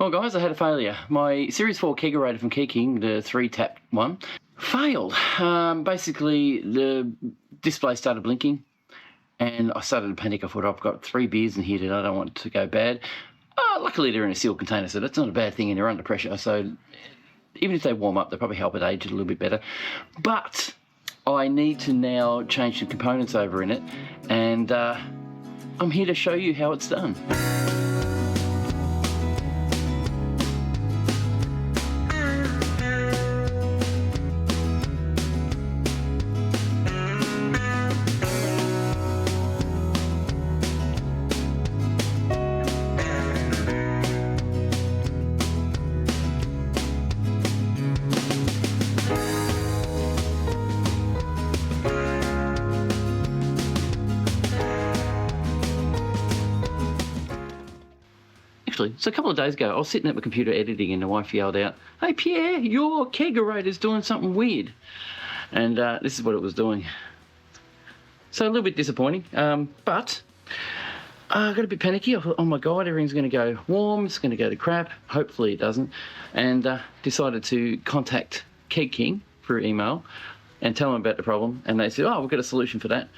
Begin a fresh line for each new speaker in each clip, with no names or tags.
Well guys, I had a failure. My Series 4 Kegerator from Keg King, the 3-tap one, failed. Basically, the display started blinking and I started to panic. I thought, I've got 3 beers in here today, I don't want it to go bad. Luckily they're in a sealed container, so that's not a bad thing, and they're under pressure, so even if they warm up, they'll probably help it age it a little bit better. But I need to now change the components over in it, and I'm here to show you how it's done. So a couple of days ago, I was sitting at my computer editing and the wife yelled out, "Hey Pierre, your Kegerator's doing something weird." And this is what it was doing. So a little bit disappointing, but I got a bit panicky. I thought, oh my God, everything's going to go warm, it's going to go to crap. Hopefully it doesn't. And decided to contact Keg King through email and tell them about the problem. And they said, oh, we've got a solution for that.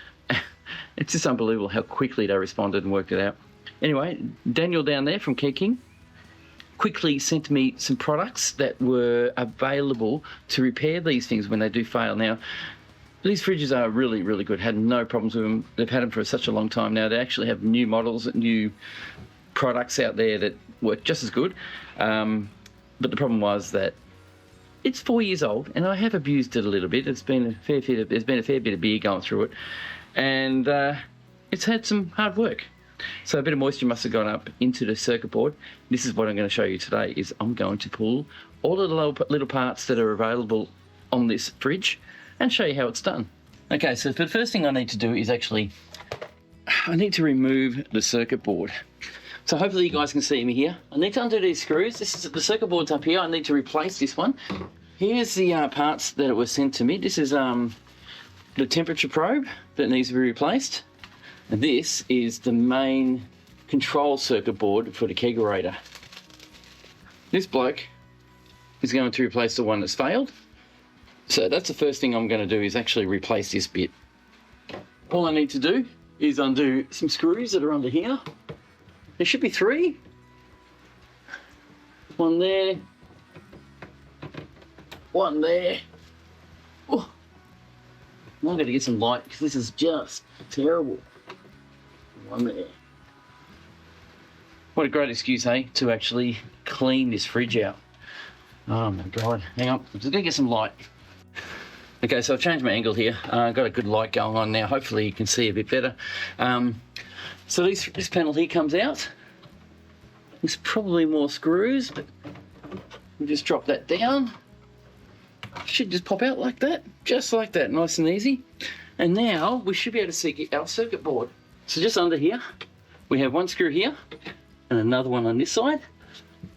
It's just unbelievable how quickly they responded and worked it out. Anyway, Daniel down there from Keg King quickly sent me some products that were available to repair these things when they do fail. Now, these fridges are really, really good. Had no problems with them. They've had them for such a long time now. They actually have new models, new products out there that work just as good. But the problem was that it's 4 years old, and I have abused it a little bit. There's been a fair bit of beer going through it, and it's had some hard work. So a bit of moisture must have gone up into the circuit board. This is what I'm going to show you today. Is I'm going to pull all of the little parts that are available on this fridge and show you how it's done. Okay, so the first thing I need to do is I need to remove the circuit board. So hopefully you guys can see me here. I need to undo these screws. The circuit board's up here. I need to replace this one. Here's the parts that were sent to me. This is the temperature probe that needs to be replaced. And this is the main control circuit board for the Kegerator. This bloke is going to replace the one that's failed. So that's the first thing I'm going to do, is actually replace this bit. All I need to do is undo some screws that are under here. There should be 3. One there. One there. Oh. Now I've got to get some light because this is just terrible. One there. What a great excuse, hey, to actually clean this fridge out. Oh my God, hang on, I'm just gonna get some light. Okay, so I've changed my angle here. I've got a good light going on now. Hopefully you can see a bit better. So this panel here comes out. There's probably more screws, but we'll just drop that down. Should just pop out like that, just like that, nice and easy. And now we should be able to see our circuit board. So just under here, we have one screw here and another one on this side.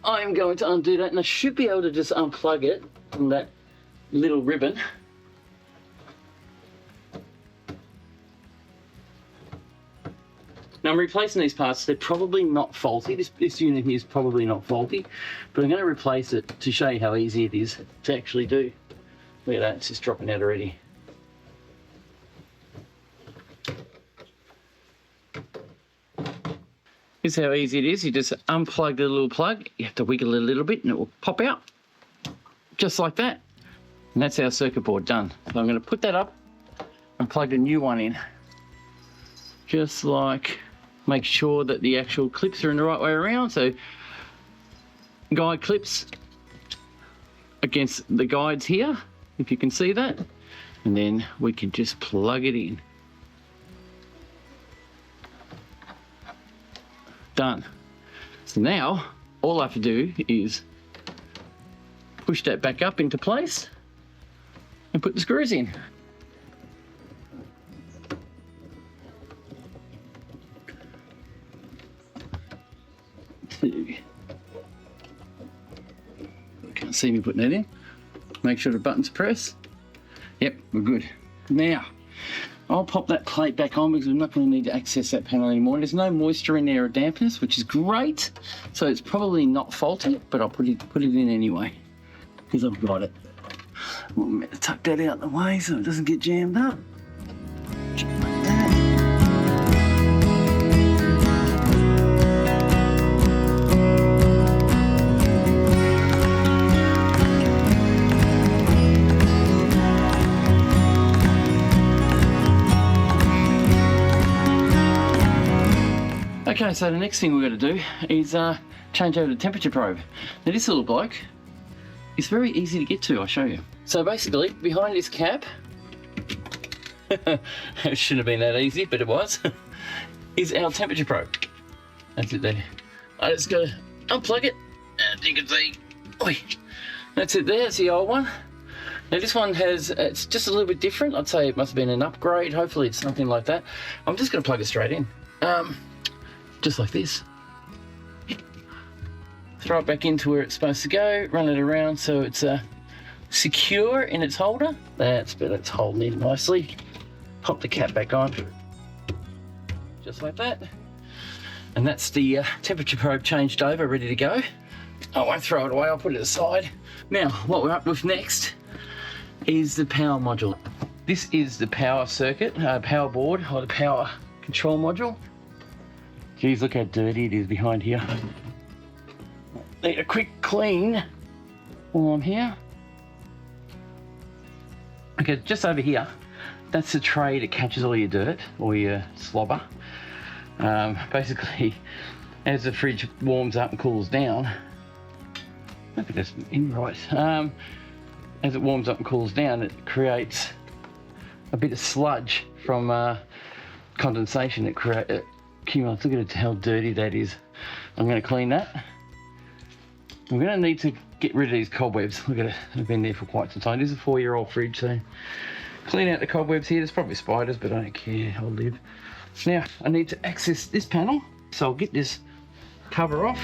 I'm going to undo that, and I should be able to just unplug it from that little ribbon. Now I'm replacing these parts. They're probably not faulty. This unit here is probably not faulty, but I'm going to replace it to show you how easy it is to actually do. Look at that, it's just dropping out already. Here's how easy it is. You just unplug the little plug. You have to wiggle it a little bit and it will pop out. Just like that. And that's our circuit board done. So I'm going to put that up and plug a new one in. Just like, make sure that the actual clips are in the right way around. So guide clips against the guides here, if you can see that. And then we can just plug it in. Done. So now all I have to do is push that back up into place and put the screws in. You can't see me putting that in. Make sure the buttons press. Yep, we're good. Now I'll pop that plate back on because we're not going to need to access that panel anymore. There's no moisture in there or dampness, which is great. So it's probably not faulty, but I'll put it in anyway because I've got it. We'll tuck that out of the way so it doesn't get jammed up. Just like that. Okay, so the next thing we've got to do is change over to temperature probe. Now this little bloke is very easy to get to, I'll show you. So basically, behind this cap, it shouldn't have been that easy, but it was, is our temperature probe. That's it there. I just got to unplug it, and you can see, oi, that's it there, it's the old one. Now this one has, it's just a little bit different. I'd say it must have been an upgrade, hopefully it's something like that. I'm just going to plug it straight in. Just like this. Throw it back into where it's supposed to go, run it around so it's secure in its holder. That's better, it's holding in nicely. Pop the cap back on, just like that. And that's the temperature probe changed over, ready to go. I won't throw it away, I'll put it aside. Now, what we're up with next is the power module. This is the power circuit, power board, or the power control module. Geez, look how dirty it is behind here. Need a quick clean while I'm here. Okay, just over here, that's the tray that catches all your dirt, or your slobber. Basically, as the fridge warms up and cools down, look at this in right. As it warms up and cools down, it creates a bit of sludge from condensation. It accumulates. Look at how dirty that is. I'm going to clean that. We're going to need to get rid of these cobwebs. Look at it, they've been there for quite some time. This is a 4-year-old fridge, so clean out the cobwebs here. There's probably spiders, but I don't care, I'll live. Now, I need to access this panel, so I'll get this cover off.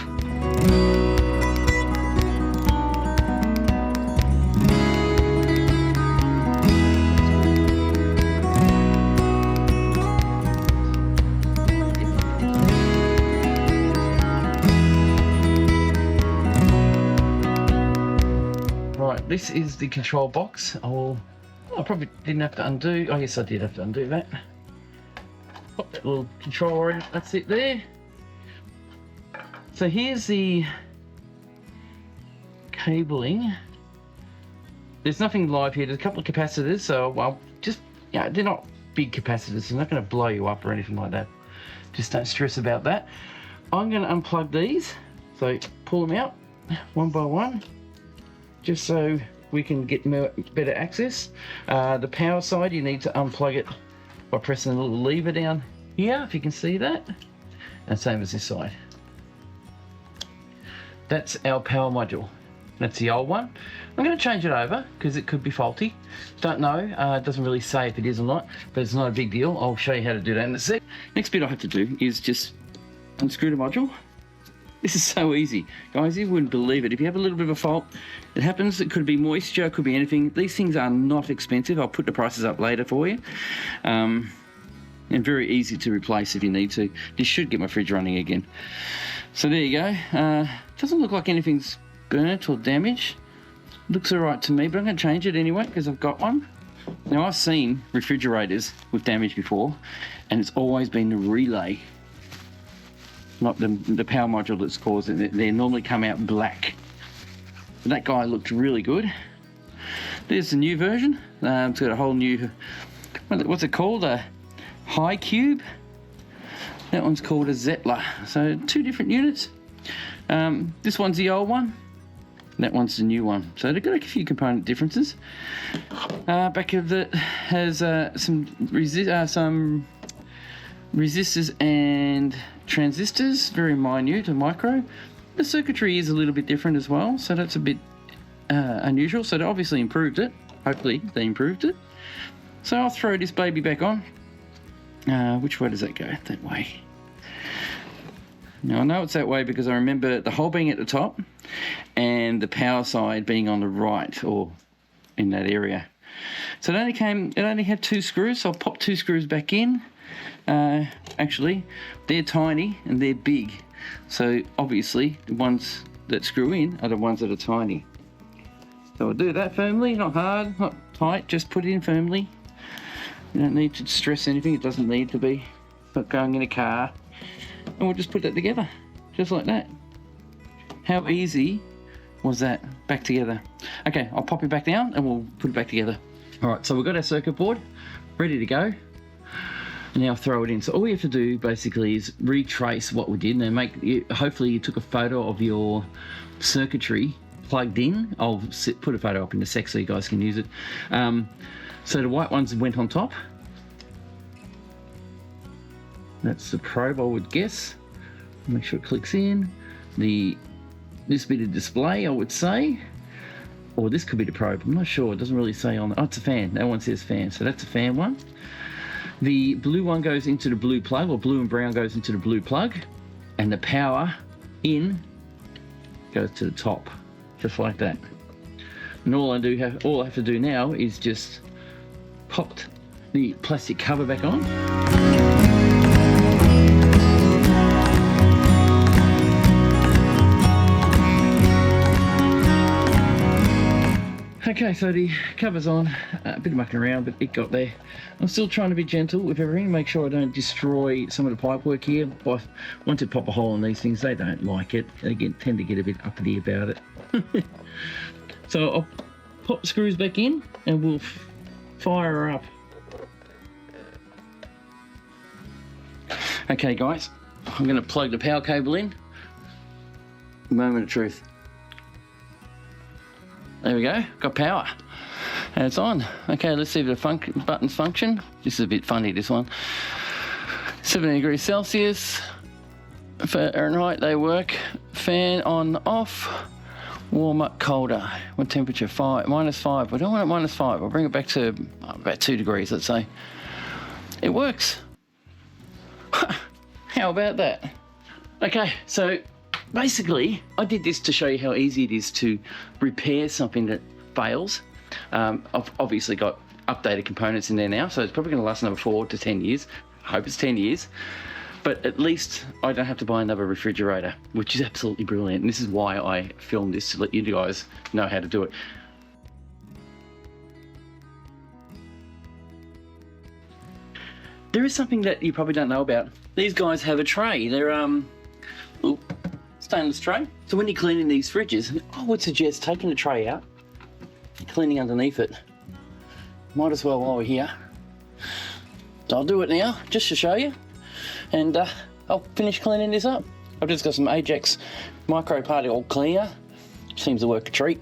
This is the control box. I probably didn't have to undo. Oh yes, I did have to undo that. Pop that little controller in. That's it there. So here's the cabling. There's nothing live here. There's a couple of capacitors. So well, just they're not big capacitors. They're not going to blow you up or anything like that. Just don't stress about that. I'm going to unplug these. So pull them out one by one, just so we can get better access. The power side, you need to unplug it by pressing a little lever down here, if you can see that. And same as this side. That's our power module. That's the old one. I'm going to change it over because it could be faulty. Don't know, it doesn't really say if it is or not, but it's not a big deal. I'll show you how to do that in a sec. Next bit I have to do is just unscrew the module. This is so easy. Guys, you wouldn't believe it. If you have a little bit of a fault, it happens. It could be moisture, it could be anything. These things are not expensive. I'll put the prices up later for you. And very easy to replace if you need to. This should get my fridge running again. So there you go. Doesn't look like anything's burnt or damaged. Looks all right to me, but I'm going to change it anyway because I've got one. Now, I've seen refrigerators with damage before, and it's always been the relay, not the power module that's caused it. They normally come out black. But that guy looked really good. There's the new version. It's got a whole new, what's it called? A high cube. That one's called a Zettler. So 2 different units. This one's the old one. That one's the new one. So they've got a few component differences. Back of it has some resistors and transistors, very minute and micro. The circuitry is a little bit different as well, so that's a bit unusual. So they obviously improved it. Hopefully they improved it. So I'll throw this baby back on. Which way does that go? That way. Now I know it's that way because I remember the hole being at the top and the power side being on the right, or in that area. So it only had 2 screws, so I'll pop 2 screws back in. Actually, they're tiny and they're big. So obviously the ones that screw in are the ones that are tiny. So I'll do that firmly, not hard, not tight, just put it in firmly. You don't need to stress anything, it doesn't need to be. It's not going in a car. And we'll just put that together, just like that. How easy was that? Back together. Okay, I'll pop it back down and we'll put it back together. All right, so we've got our circuit board ready to go. And now throw it in. So all we have to do basically is retrace what we did and hopefully you took a photo of your circuitry plugged in. I'll put a photo up in a sec so you guys can use it. So the white ones went on top. That's the probe, I would guess. Make sure it clicks in. This bit of display, I would say. Or this could be the probe, I'm not sure. It doesn't really say on. Oh, it's a fan. That one says fan, so that's a fan one. The blue one goes into the blue plug, or blue and brown goes into the blue plug, and the power in goes to the top, just like that. And all I have to do now is just pop the plastic cover back on. Okay, so the cover's on, a bit of mucking around, but it got there. I'm still trying to be gentle with everything, make sure I don't destroy some of the pipework here. But once you pop a hole in these things, they don't like it. They tend to get a bit uppity about it. So I'll pop the screws back in and we'll fire her up. Okay guys, I'm going to plug the power cable in. Moment of truth. There we go, got power. And it's on. Okay, let's see if the buttons function. This is a bit funny, this one. 70 degrees Celsius. Fahrenheit, they work. Fan on, off. Warm up, colder. What temperature? -5. I don't want it -5. I'll bring it back to about 2 degrees, let's say. It works. How about that? Okay, so basically, I did this to show you how easy it is to repair something that fails. I've obviously got updated components in there now, so it's probably going to last another 4 to 10 years. I hope it's 10 years. But at least I don't have to buy another refrigerator, which is absolutely brilliant. And this is why I filmed this, to let you guys know how to do it. There is something that you probably don't know about. These guys have a tray. They're stainless tray. So when you're cleaning these fridges, I would suggest taking the tray out, cleaning underneath it. Might as well while we're here. So I'll do it now, just to show you. And I'll finish cleaning this up. I've just got some Ajax micro particle cleaner. Seems to work a treat.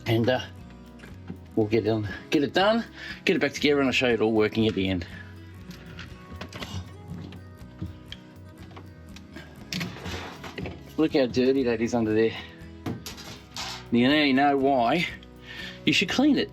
And we'll get it done, get it back together, and I'll show you it all working at the end. Look how dirty that is under there. You now you know why you should clean it.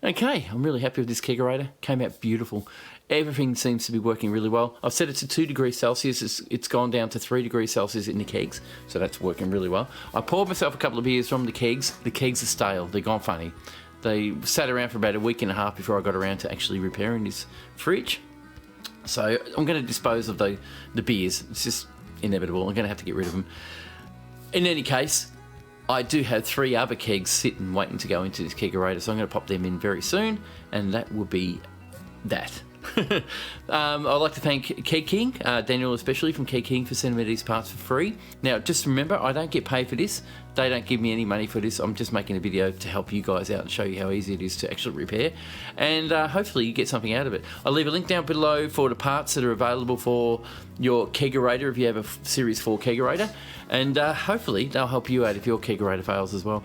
Okay, I'm really happy with this Kegerator. Came out beautiful. Everything seems to be working really well. I've set it to 2 degrees Celsius. It's gone down to 3 degrees Celsius in the kegs, so that's working really well. I poured myself a couple of beers from the kegs. The kegs are stale. They're gone funny. They sat around for about a week and a half before I got around to actually repairing this fridge. So I'm going to dispose of the beers. It's just inevitable. I'm going to have to get rid of them. In any case, I do have 3 other kegs sitting waiting to go into this Kegerator, so I'm going to pop them in very soon, and that will be that. I'd like to thank Keg King, Daniel especially from Keg King, for sending me these parts for free. Now, just remember, I don't get paid for this. They don't give me any money for this. I'm just making a video to help you guys out and show you how easy it is to actually repair, and hopefully you get something out of it. I'll leave a link down below for the parts that are available for your Kegerator if you have a Series 4 Kegerator, and hopefully they'll help you out if your Kegerator fails as well.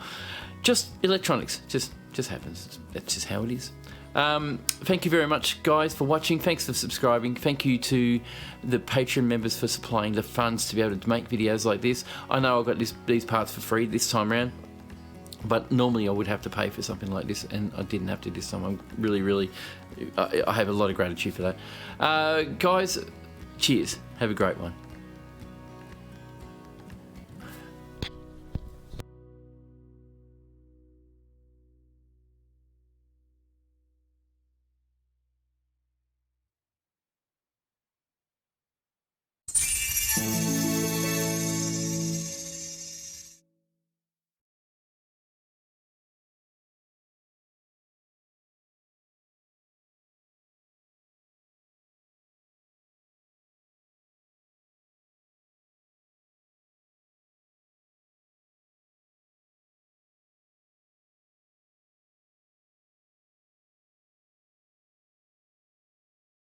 Just electronics, just happens. That's just how it is. Thank you very much, guys, for watching. Thanks for subscribing. Thank you to the Patreon members for supplying the funds to be able to make videos like this. I know I got these parts for free this time around. But normally I would have to pay for something like this, and I didn't have to this time. I'm really, I have a lot of gratitude for that. Guys, cheers. Have a great one.